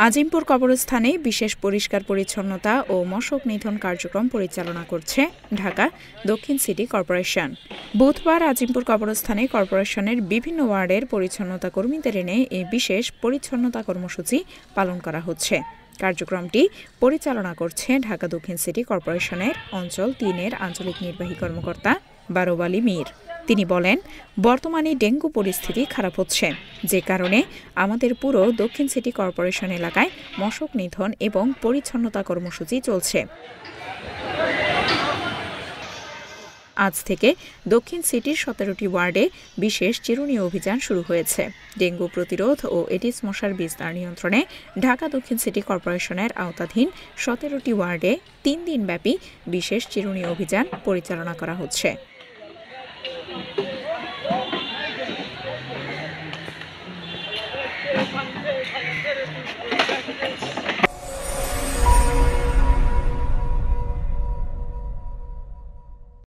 আজিমপুর কবরস্থানে বিশেষ পরিষ্কার পরিচ্ছন্নতা ও মশক নিধন কার্যক্রম পরিচালনা করছে ঢাকা দক্ষিণ সিটি কর্পোরেশন। বুধবার আজিমপুর কবরস্থানে কর্পোরেশনের বিভিন্ন ওয়ার্ডের পরিচ্ছন্নতা কর্মীদের এনে এই বিশেষ পরিচ্ছন্নতা কর্মসূচি পালন করা হচ্ছে। কার্যক্রমটি পরিচালনা করছে ঢাকা দক্ষিণ সিটি কর্পোরেশনের অঞ্চল ৩-এর আঞ্চলিক নির্বাহী কর্মকর্তা বারব আলী মীর। তিনি বলেন, বর্তমানে ডেঙ্গু পরিস্থিতি খারাপ হচ্ছে, যে কারণে আমাদের পুরো দক্ষিণ সিটি কর্পোরেশন এলাকায় মশক নিধন এবং পরিচ্ছন্নতা কর্মসূচি চলছে। আজ থেকে দক্ষিণ সিটির ১৭টি ওয়ার্ডে বিশেষ চিরুনি অভিযান শুরু হয়েছে। ডেঙ্গু প্রতিরোধ ও এডিস মশার বিস্তার নিয়ন্ত্রণে ঢাকা দক্ষিণ সিটি কর্পোরেশনের আওতাধীন ১৭টি ওয়ার্ডে ৩ দিনব্যাপী বিশেষ চিরুনি অভিযান পরিচালনা করা হচ্ছে।